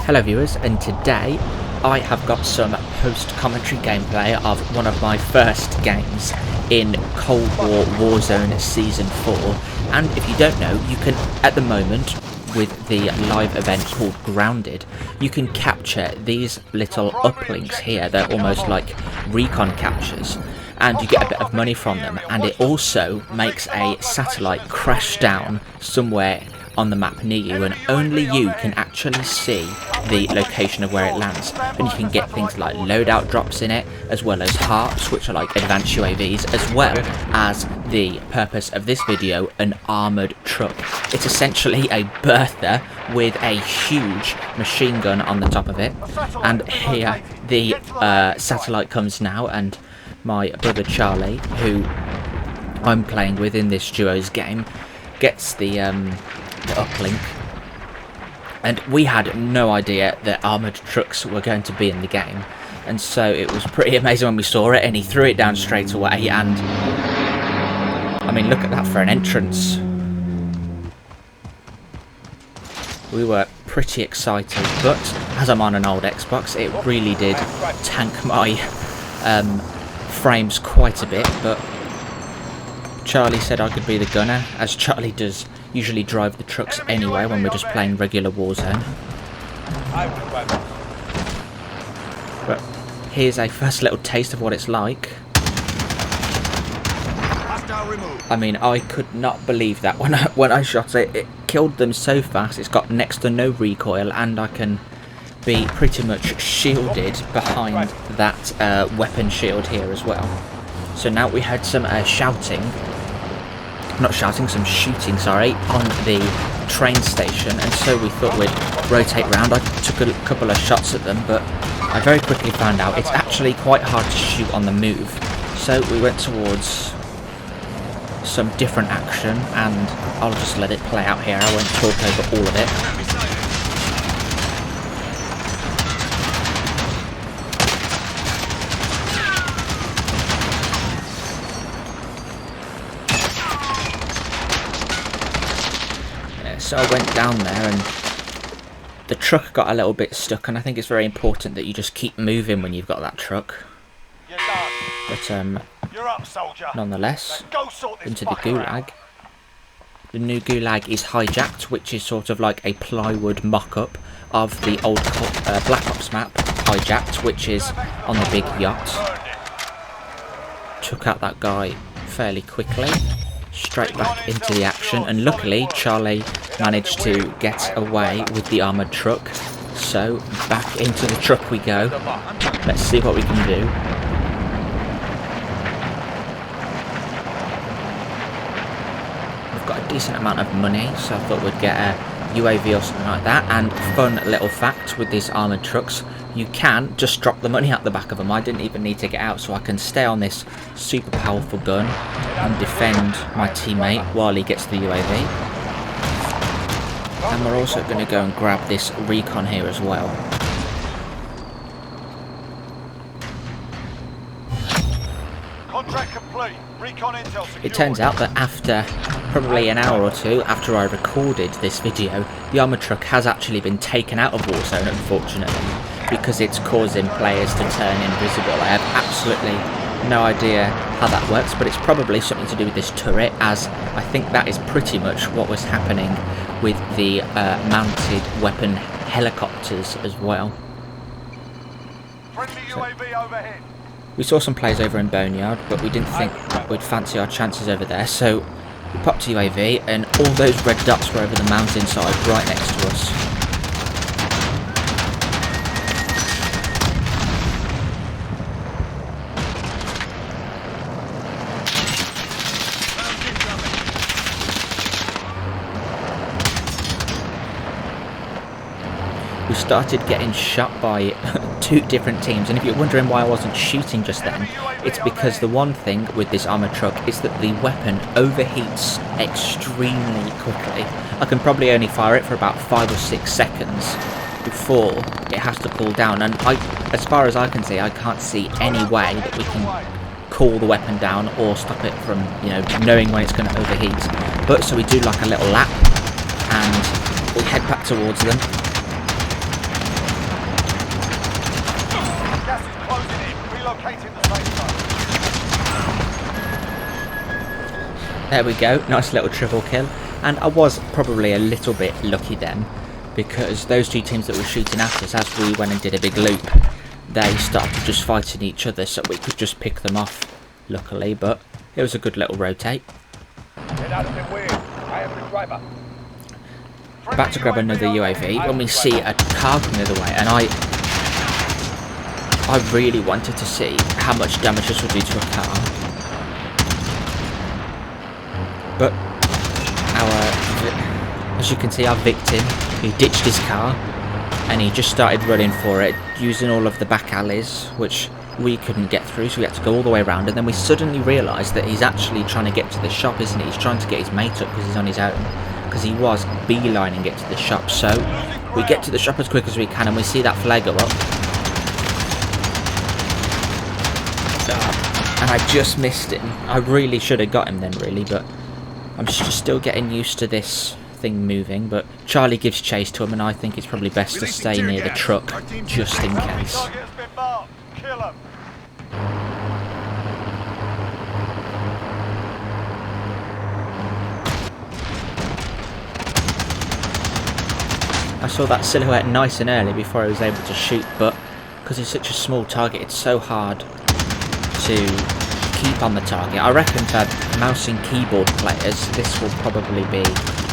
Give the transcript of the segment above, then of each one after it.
Hello viewers, and today I have got some post-commentary gameplay of one of my first games in Cold War Warzone Season 4. And if you don't know, you can, at the moment, with the live event called Grounded, you can capture these little uplinks here. They're almost like recon captures, and you get a bit of money from them, and it also makes a satellite crash down somewhere on the map near you, and only you can actually see the location of where it lands. And you can get things like loadout drops in it, as well as hearts, which are like advanced UAVs, as well as the purpose of this video, an armoured truck. It's essentially a Bertha with a huge machine gun on the top of it, and here the satellite comes now, and my brother Charlie, who I'm playing with in this duos game, gets the uplink, and we had no idea that armoured trucks were going to be in the game, and so it was pretty amazing when we saw it, and he threw it down straight away. And I mean, look at that for an entrance. We were pretty excited, but as I'm on an old Xbox, it really did tank my frames quite a bit. But Charlie said I could be the gunner, as Charlie does usually drive the trucks anyway when we're just playing regular Warzone. But here's a first little taste of what it's like. I mean, I could not believe that when I shot it. It killed them so fast. It's got next to no recoil, and I can be pretty much shielded behind that weapon shield here as well. So now we had some some shooting, sorry, on the train station, and so we thought we'd rotate round. I took a couple of shots at them, but I very quickly found out it's actually quite hard to shoot on the move. So we went towards some different action, and I'll just let it play out here. I won't talk over all of it. So I went down there, and the truck got a little bit stuck, and I think it's very important that you just keep moving when you've got that truck. But nonetheless, into the Gulag. The new Gulag is hijacked, which is sort of like a plywood mock-up of the old Black Ops map, hijacked, which is on the big yacht. Took out that guy fairly quickly. Straight back into the action, and luckily Charlie managed to get away with the armoured truck. So back into the truck we go. Let's see what we can do. We've got a decent amount of money, so I thought we'd get a UAV or something like that. And fun little fact with these armoured trucks, you can just drop the money out the back of them. I didn't even need to get out, so I can stay on this super powerful gun and defend my teammate while he gets the UAV. And we're also going to go and grab this recon here as well. Contract complete. Recon intel secured. It turns out that after probably an hour or two after I recorded this video, the armoured truck has actually been taken out of Warzone, unfortunately, because it's causing players to turn invisible. I have absolutely no idea how that works, but it's probably something to do with this turret, as I think that is pretty much what was happening with the mounted weapon helicopters as well. Friendly UAV overhead. We saw some players over in Boneyard, but we didn't think we'd fancy our chances over there, so we popped to UAV, and all those red dots were over the mountainside right next to us. We started getting shot by two different teams, and if you're wondering why I wasn't shooting just then, it's because the one thing with this armoured truck is that the weapon overheats extremely quickly. I can probably only fire it for about 5 or 6 seconds before it has to cool down, and as far as I can see, I can't see any way that we can cool the weapon down or stop it from, you know, knowing when it's going to overheat. But so we do like a little lap, and we head back towards them. There we go, nice little triple kill. And I was probably a little bit lucky then, because those two teams that were shooting at us as we went and did a big loop, they started just fighting each other, so we could just pick them off, luckily, but it was a good little rotate. Get out of the way. I am the driver. About to grab another UAV when we see a car coming the other way, and I really wanted to see how much damage this would do to a car. But as you can see, our victim, he ditched his car and he just started running for it, using all of the back alleys, which we couldn't get through, so we had to go all the way around. And then we suddenly realised that he's actually trying to get to the shop, isn't he? He's trying to get his mate up because he's on his own, because he was beelining it to the shop. So we get to the shop as quick as we can, and we see that flag go up. And I just missed him. I really should have got him then, really, but I'm just still getting used to this thing moving. But Charlie gives chase to him, and I think it's probably best to stay near the truck just in case. Target has been marked. Kill him. I saw that silhouette nice and early before I was able to shoot, but because it's such a small target, it's so hard to keep on the target. I reckon for mouse and keyboard players, this will probably be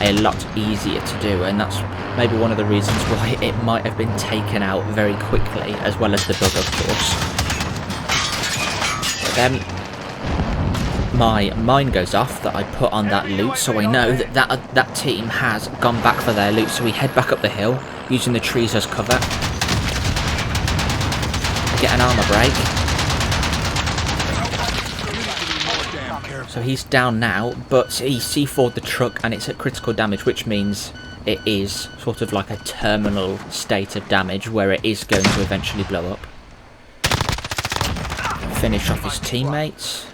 a lot easier to do, and that's maybe one of the reasons why it might have been taken out very quickly, as well as the bug, of course. But then my mine goes off that I put on that loot, so I know that that team has gone back for their loot. So we head back up the hill using the trees as cover. Get an armor break. So he's down now, but he C4'd the truck and it's at critical damage, which means it is sort of like a terminal state of damage where it is going to eventually blow up. Finish off his teammates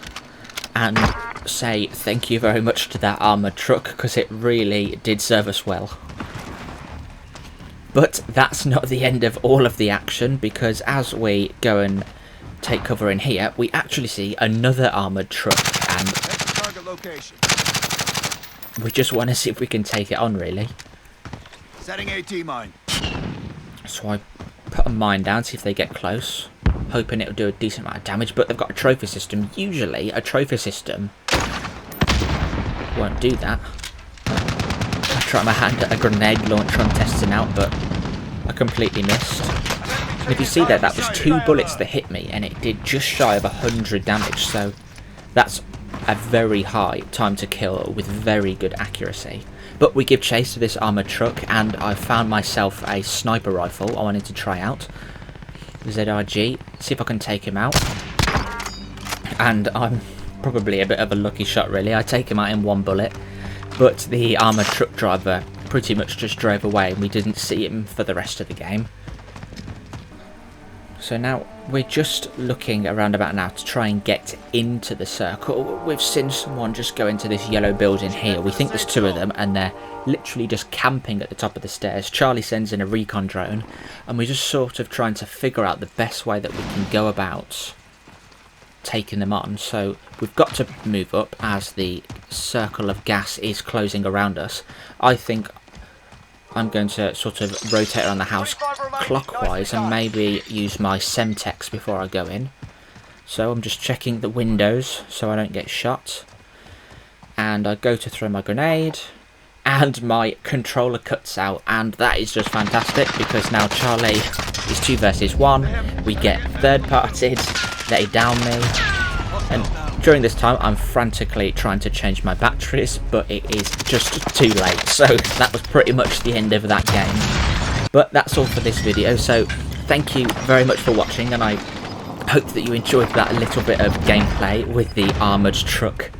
and say thank you very much to that armoured truck, because it really did serve us well. But that's not the end of all of the action, because as we go and take cover in here, we actually see another armoured truck, and Location. we just want to see if we can take it on, really. Setting AT mine. So I put a mine down, see if they get close, hoping it'll do a decent amount of damage, but they've got a trophy system. Usually a trophy system won't do that. I tried my hand at a grenade launcher on testing out, but I completely missed. And if you see there, that was 2 bullets that hit me, and it did just shy of 100 damage, so that's a very high time to kill with very good accuracy. But we give chase to this armoured truck, and I found myself a sniper rifle I wanted to try out. ZRG, see if I can take him out. And I'm probably a bit of a lucky shot, really. I take him out in 1 bullet, but the armoured truck driver pretty much just drove away, and we didn't see him for the rest of the game. So now we're just looking around about now to try and get into the circle. We've seen someone just go into this yellow building here. We think there's 2 of them, and they're literally just camping at the top of the stairs. Charlie sends in a recon drone, and we're just sort of trying to figure out the best way that we can go about taking them on. So we've got to move up as the circle of gas is closing around us. I think I'm going to sort of rotate around the house clockwise and maybe use my Semtex before I go in. So I'm just checking the windows so I don't get shot. And I go to throw my grenade, and my controller cuts out, and that is just fantastic, because now Charlie is 2 versus 1. We get third-partied, they down me, and during this time I'm frantically trying to change my batteries, but it is just too late. So that was pretty much the end of that game. But that's all for this video, so thank you very much for watching, and I hope that you enjoyed that little bit of gameplay with the armoured truck,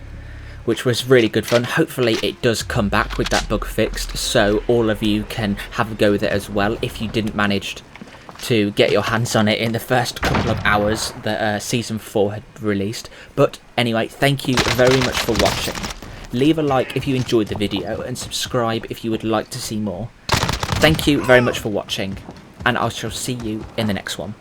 which was really good fun. Hopefully it does come back with that bug fixed, so all of you can have a go with it as well if you didn't manage to get your hands on it in the first couple of hours that Season 4 had released. But anyway, thank you very much for watching. Leave a like if you enjoyed the video, and subscribe if you would like to see more. Thank you very much for watching, and I shall see you in the next one.